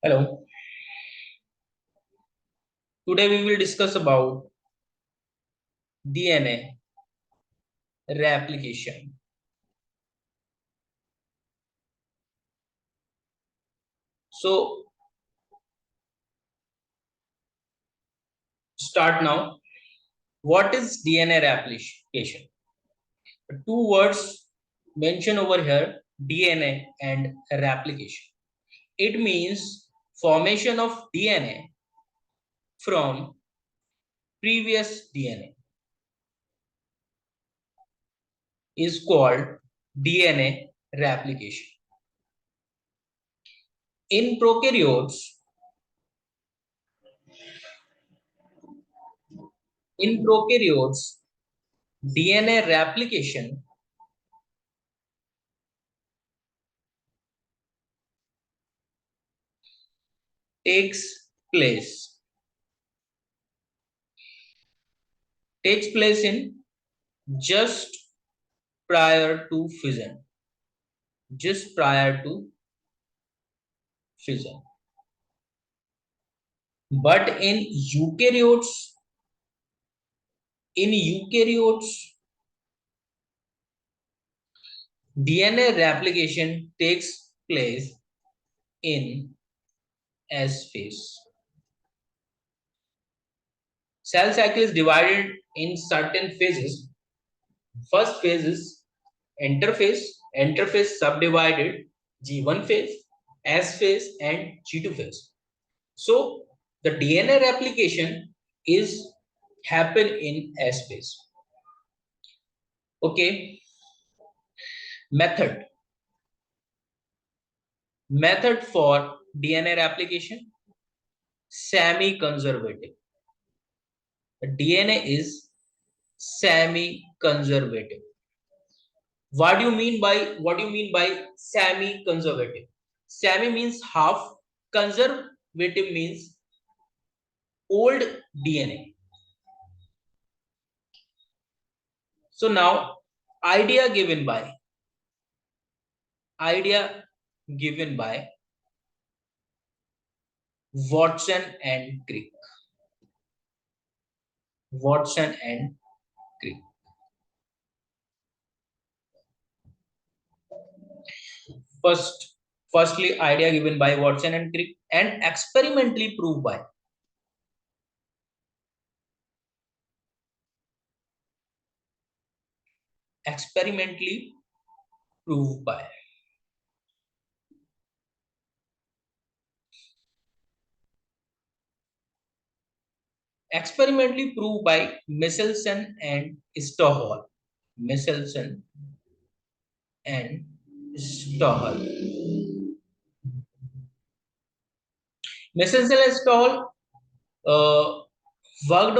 Hello. Today we will discuss about DNA replication. So start now. What is DNA replication? Two words mentioned over here, DNA and replication. It means formation of DNA from previous DNA is called DNA replication. In prokaryotes, DNA replication takes place in just prior to fission. Just prior to fission. But in eukaryotes, DNA replication takes place in S phase. Cell cycle is divided in certain phases. First phase is interphase. Interphase subdivided G1 phase, S phase, and G2 phase. So the DNA replication is happen in S phase. Okay. Method for DNA replication, semi-conservative. The DNA is semi-conservative. What do you mean by semi-conservative? Semi means half, conservative means old DNA. So now idea given by Watson and Crick. Firstly, idea given by Watson and Crick and experimentally proved by experimentally proved by Michelson and Stahel. Michelson and Stahel. Michelson and Stahel worked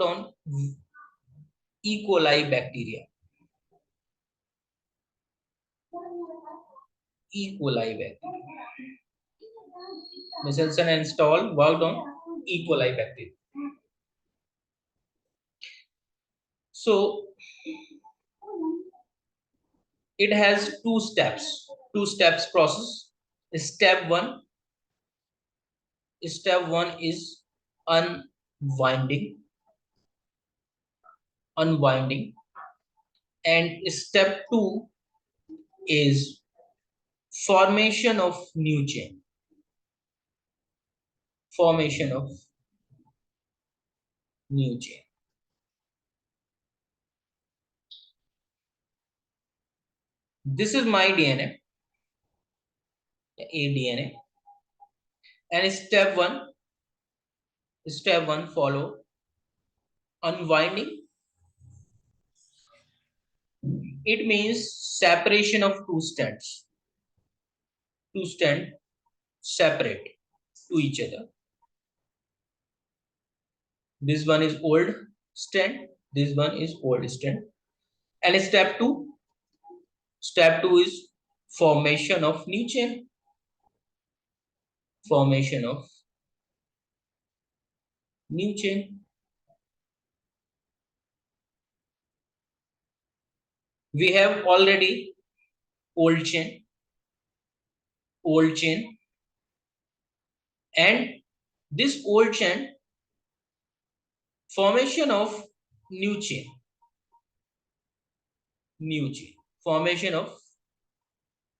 on E. coli bacteria. E. coli bacteria. Michelson and Stahel worked on E. coli bacteria. So it has two steps process. Step one is unwinding, and step two is formation of new chain. This is my DNA, DNA, and step one follow unwinding. It means separation of two strands separate to each other. This one is old strand, this one is old strand. And step two is formation of new chain. We have already old chain, old chain, and this old chain formation of new chain, formation of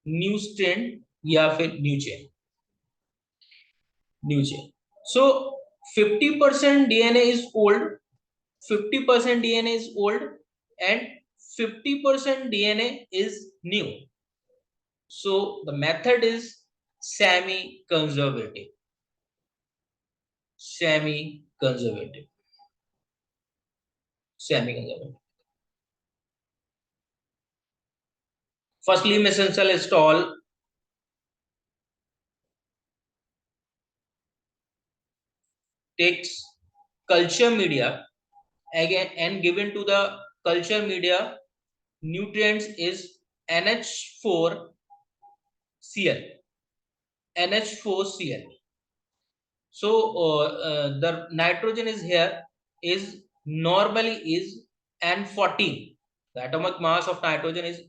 new strand या फिर new chain. So 50% DNA is old, 50% DNA is old, and 50% DNA is new. So the method is semi-conservative. Semi-conservative. Semi-conservative. Firstly, Mesenchymal stall takes culture media again and given to the culture media nutrients is NH4Cl. NH4Cl. So the nitrogen is here is normally is N14. The atomic mass of nitrogen is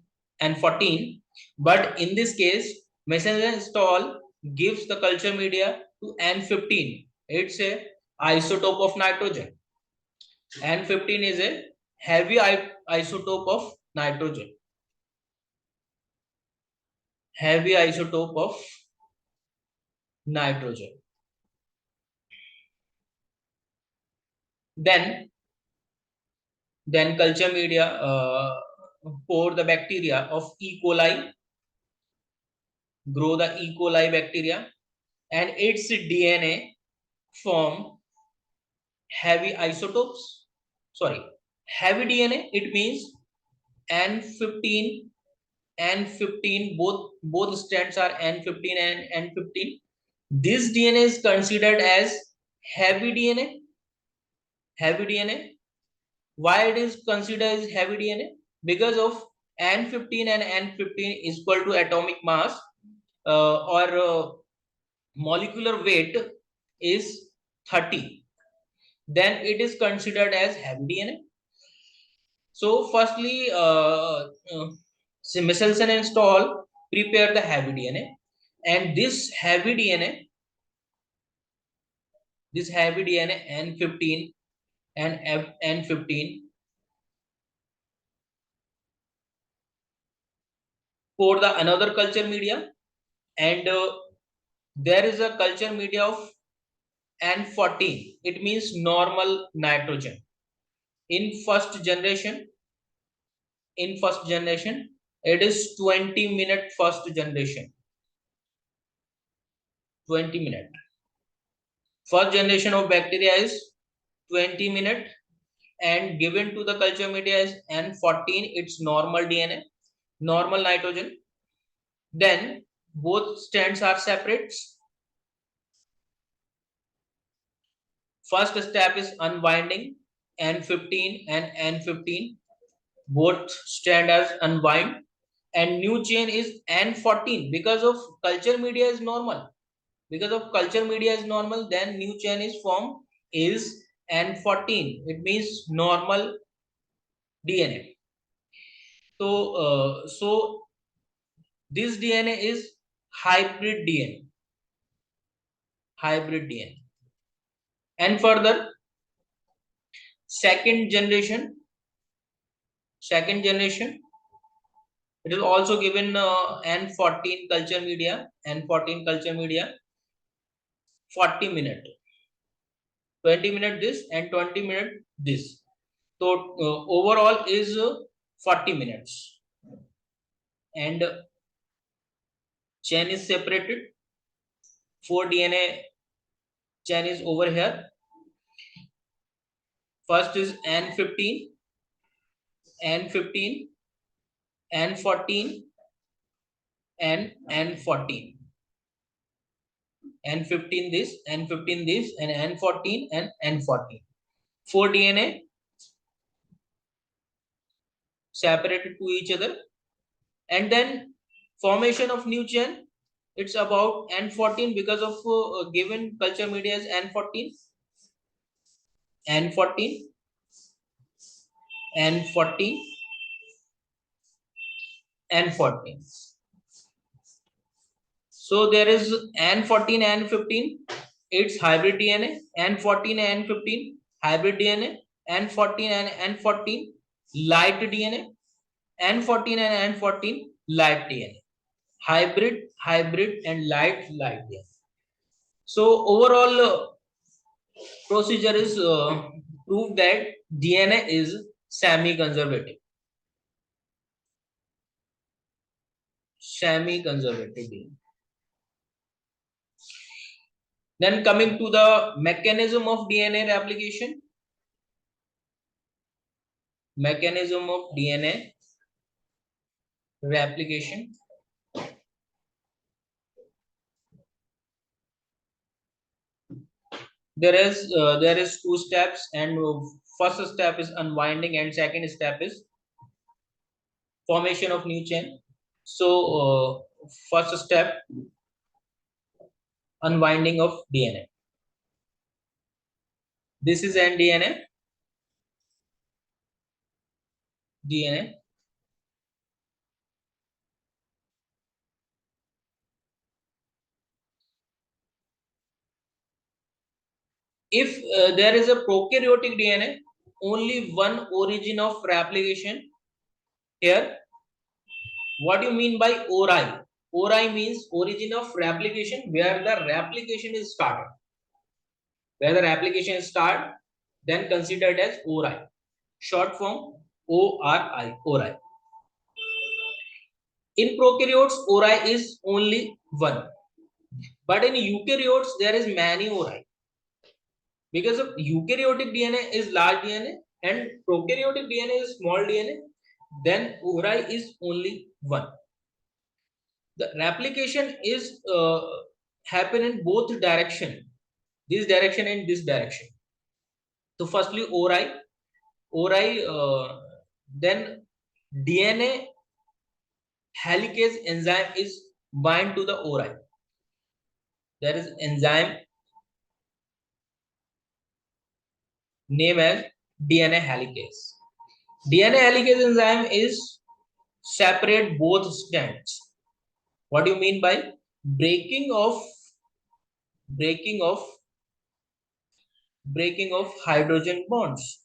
N14, but in this case, Mesenchymal stall gives the culture media to N15. It's a isotope of nitrogen. N15 is a heavy isotope of nitrogen. Heavy isotope of nitrogen. Then culture media pour the bacteria of E. coli, grow the E. coli bacteria, and its DNA form heavy isotopes. Sorry, heavy DNA. It means N15, N15. Both strands are N15 and N15. This DNA is considered as heavy DNA. Heavy DNA. Why it is considered as heavy DNA? Because of N15 and N15 is equal to atomic mass or molecular weight is 30. Then it is considered as heavy DNA. So firstly, Meselson and Stahl prepare the heavy DNA, and this heavy DNA N15 and N15 for the another culture media, and there is a culture media of N14. It means normal nitrogen. In first generation, it is 20-minute first generation. 20-minute. First generation of bacteria is 20-minute, and given to the culture media is N14. It's normal DNA, normal nitrogen. Then both strands are separate. First step is unwinding, N15 and N15. Both strands unwind, and new chain is N14 because of culture media is normal. Because of culture media is normal, then new chain is formed is N14. It means normal DNA. So this DNA is hybrid DNA. Hybrid DNA. And further, second generation, it is also given N14 culture media, 40-minute, 20-minute this and 20-minute this. So overall is 40 minutes, and chain is separated. 4 DNA chain is over here. First is N15, N15, N14, and N14. N15 this, N15 this, and N14 and N14. 4 DNA separated to each other, and then formation of new chain. It's about N14 because of given culture media is N14, N14, N14, N14. So there is N14, N15, it's hybrid DNA. N14, N15 hybrid DNA. N14 and N14 light DNA. N14 and N14 light DNA. Hybrid and light DNA. So overall procedure is prove that DNA is semi-conservative. Semi-conservative DNA. Then coming to the mechanism of DNA replication. Mechanism of DNA replication. There is two steps, and first step is unwinding and second step is formation of new chain. So first step, unwinding of DNA. This is an DNA. If there is a prokaryotic DNA, only one origin of replication here. What do you mean by ori? Ori means origin of replication, where the replication is started. Where the replication is started, then considered as ori. Short form ORI, ori. In prokaryotes, ori is only one, but in eukaryotes there is many ori. Because of eukaryotic DNA is large DNA and prokaryotic DNA is small DNA, then ori is only one. The replication is happen in both direction, this direction and this direction. So firstly ori then DNA helicase enzyme is bind to the ori. There is enzyme named as DNA helicase. DNA helicase enzyme is separate both strands. What do you mean by breaking of hydrogen bonds?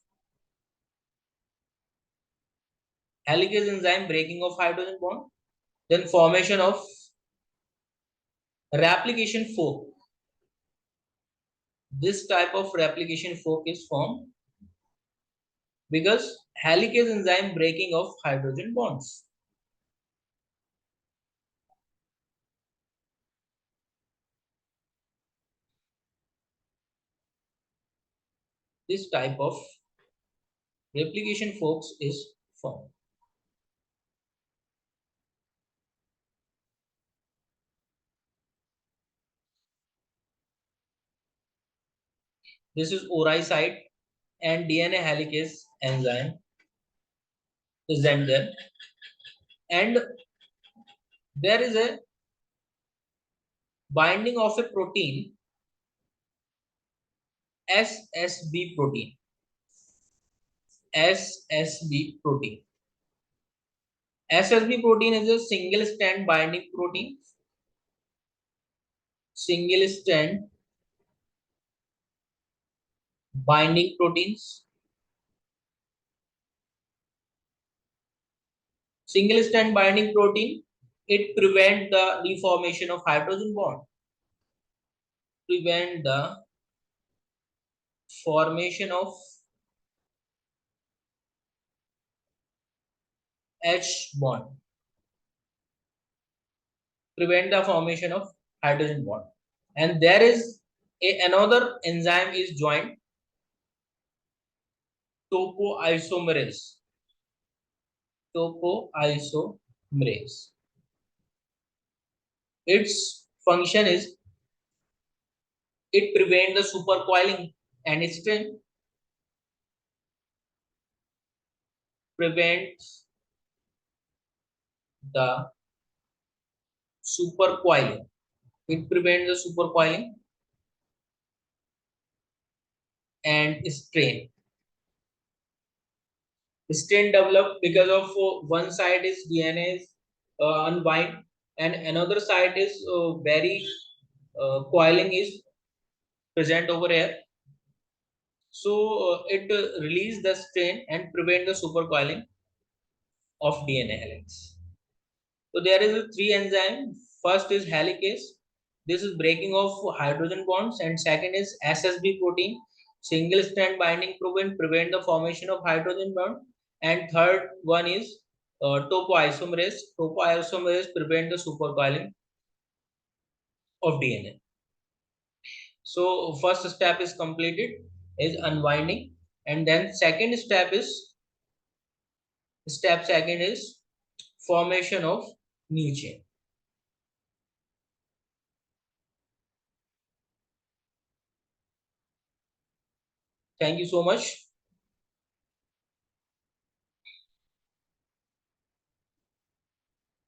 Helicase enzyme breaking of hydrogen bond, then formation of replication fork. This type of replication fork is formed because helicase enzyme breaking of hydrogen bonds. This type of replication forks is formed. This is ori site and DNA helicase enzyme is then there, and there is a binding of a protein, SSB protein. SSB protein. SSB protein is a single strand binding protein. Single strand binding proteins. Single strand binding protein, it prevent the reformation of hydrogen bond. Prevent the formation of H bond. Prevent the formation of hydrogen bond. And there is another enzyme is joined, topoisomerase. Topoisomerase. Its function is it prevents the supercoiling and it prevents the supercoiling. It prevents the supercoiling and strain. Strain develop because of one side is DNA is unbind and another site is very coiling is present over here. So it release the strain and prevent the supercoiling of DNA helix. So there is a three enzyme. First is helicase. This is breaking of hydrogen bonds, and second is SSB protein, single strand binding protein, prevent the formation of hydrogen bond. And third one is topoisomerase. Topoisomerase prevent the supercoiling of DNA. So first step is completed, is unwinding, and then step second is formation of new chain. Thank you so much.